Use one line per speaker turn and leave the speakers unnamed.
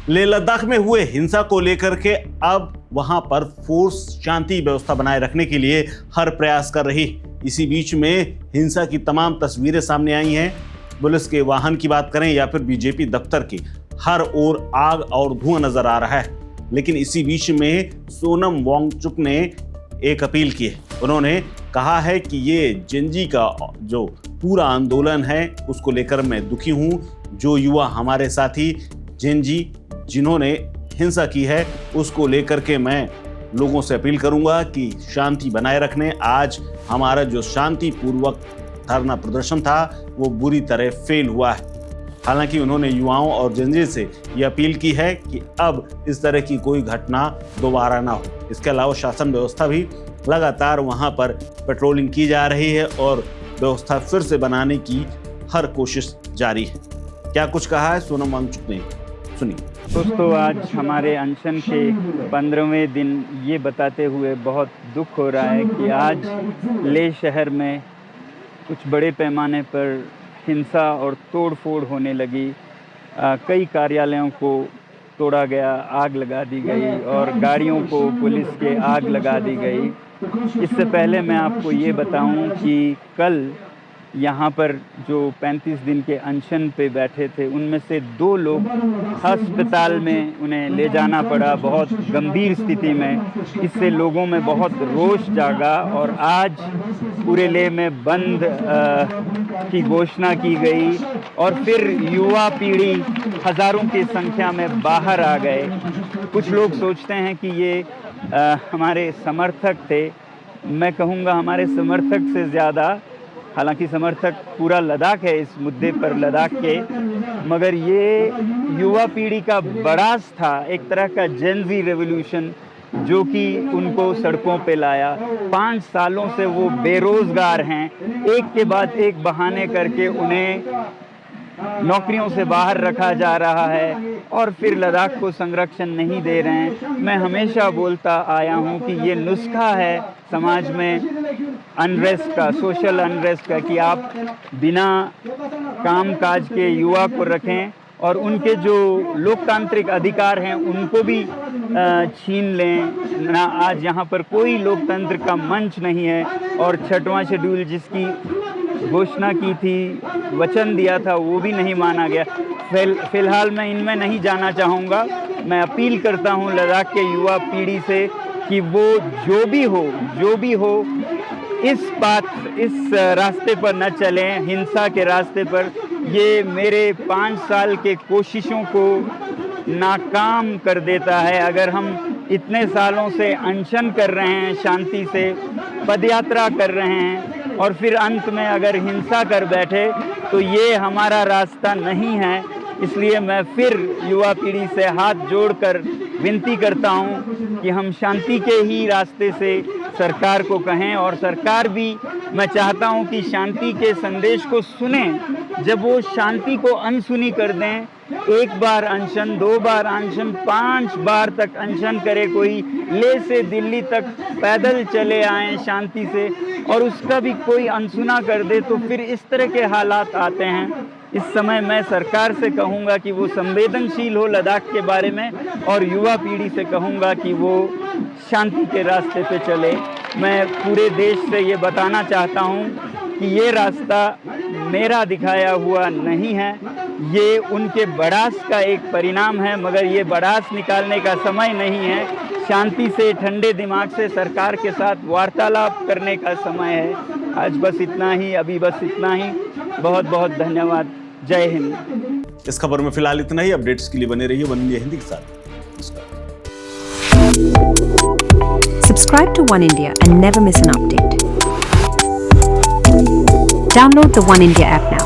लेह लद्दाख में हुए हिंसा को लेकर के अब वहां पर फोर्स शांति व्यवस्था बनाए रखने के लिए हर प्रयास कर रही। इसी बीच में हिंसा की तमाम तस्वीरें सामने आई हैं। पुलिस के वाहन की बात करें या फिर बीजेपी दफ्तर की, हर ओर आग और धुआं नजर आ रहा है। लेकिन इसी बीच में सोनम वांगचुक ने एक अपील की है। उन्होंने कहा है कि ये जेनजी का जो पूरा आंदोलन है उसको लेकर मैं दुखी हूं। जो युवा हमारे साथी जेनजी जिन्होंने हिंसा की है उसको लेकर के मैं लोगों से अपील करूंगा कि शांति बनाए रखने। आज हमारा जो शांतिपूर्वक धरना प्रदर्शन था वो बुरी तरह फेल हुआ है। हालांकि उन्होंने युवाओं और जेनजी से ये अपील की है कि अब इस तरह की कोई घटना दोबारा ना हो। इसके अलावा शासन व्यवस्था भी लगातार वहां पर पेट्रोलिंग की जा रही है और व्यवस्था फिर से बनाने की हर कोशिश जारी है। क्या कुछ कहा है सोनम वांगचुक ने, सुनिए।
दोस्तों, आज हमारे अनशन के 15वें दिन ये बताते हुए बहुत दुख हो रहा है कि आज लेह शहर में कुछ बड़े पैमाने पर हिंसा और तोड़-फोड़ होने लगी। कई कार्यालयों को तोड़ा गया, आग लगा दी गई और गाड़ियों को पुलिस के आग लगा दी गई। इससे पहले मैं आपको ये बताऊं कि कल यहाँ पर जो 35 दिन के अनशन पे बैठे थे उनमें से 2 लोग अस्पताल में उन्हें ले जाना पड़ा बहुत गंभीर स्थिति में। इससे लोगों में बहुत रोष जागा और आज पूरे लेह में बंद की घोषणा की गई और फिर युवा पीढ़ी हज़ारों की संख्या में बाहर आ गए। कुछ लोग सोचते हैं कि ये हमारे समर्थक थे। मैं कहूँगा हमारे समर्थक से ज़्यादा, हालांकि समर्थक पूरा लद्दाख है इस मुद्दे पर लद्दाख के, मगर ये युवा पीढ़ी का बड़ास था, एक तरह का जेनजी रेवोल्यूशन जो कि उनको सड़कों पे लाया। 5 सालों से वो बेरोजगार हैं, एक के बाद एक बहाने करके उन्हें नौकरियों से बाहर रखा जा रहा है और फिर लद्दाख को संरक्षण नहीं दे रहे हैं। मैं हमेशा बोलता आया हूँ कि ये नुस्खा है समाज में अनरेस्ट का, सोशल अनरेस्ट का, कि आप बिना काम काज के युवा को रखें और उनके जो लोकतांत्रिक अधिकार हैं उनको भी छीन लें ना। आज यहाँ पर कोई लोकतंत्र का मंच नहीं है और 6वां शेड्यूल जिसकी घोषणा की थी, वचन दिया था, वो भी नहीं माना गया। फिलहाल मैं इनमें नहीं जाना चाहूँगा। मैं अपील करता हूँ लद्दाख के युवा पीढ़ी से कि वो जो भी हो इस रास्ते पर न चलें, हिंसा के रास्ते पर। ये मेरे 5 साल के कोशिशों को नाकाम कर देता है। अगर हम इतने सालों से अनशन कर रहे हैं, शांति से पदयात्रा कर रहे हैं और फिर अंत में अगर हिंसा कर बैठे तो ये हमारा रास्ता नहीं है। इसलिए मैं फिर युवा पीढ़ी से हाथ जोड़कर विनती करता हूँ कि हम शांति के ही रास्ते से सरकार को कहें और सरकार भी, मैं चाहता हूँ कि शांति के संदेश को सुने। जब वो शांति को अनसुनी कर दें, 1 बार अनशन, 2 बार अनशन, 5 बार तक अनशन करे कोई, लेह से दिल्ली तक पैदल चले आएँ शांति से और उसका भी कोई अनसुना कर दे तो फिर इस तरह के हालात आते हैं। इस समय मैं सरकार से कहूँगा कि वो संवेदनशील हो लद्दाख के बारे में और युवा पीढ़ी से कहूँगा कि वो शांति के रास्ते पे चले। मैं पूरे देश से ये बताना चाहता हूँ कि ये रास्ता मेरा दिखाया हुआ नहीं है, ये उनके बड़ास का एक परिणाम है, मगर ये बड़ास निकालने का समय नहीं है। शांति से, ठंडे दिमाग से सरकार के साथ वार्तालाप करने का समय है। आज बस इतना ही, अभी बस इतना ही। बहुत बहुत धन्यवाद। जय हिंद।
इस खबर में फिलहाल इतना ही। अपडेट्स के लिए बने रहिए वन इंडिया हिंदी के साथ।
Subscribe to One India and never miss an update. Download the One India app now.